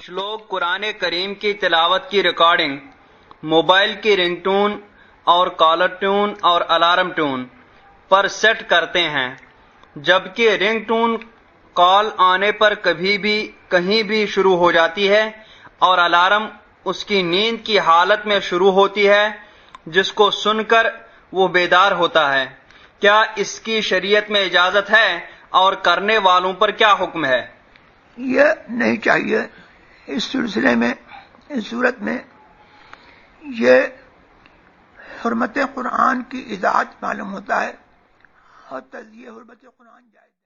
कुछ लोग कुरान करीम की तिलावत की रिकॉर्डिंग मोबाइल की रिंगटोन और कॉलर ट्यून और अलार्म ट्यून पर सेट करते हैं, जबकि रिंगटोन कॉल आने पर कभी भी कहीं भी शुरू हो जाती है और अलार्म उसकी नींद की हालत में शुरू होती है, जिसको सुनकर वो बेदार होता है। क्या इसकी शरीयत में इजाजत है और करने वालों पर क्या हुक्म है? ये नहीं चाहिए। इस सिलसिले में, इस सूरत में ये हुर्मत कुरान की इजाज़त मालूम होता है और तज़किये हुर्मत कुरान जायज़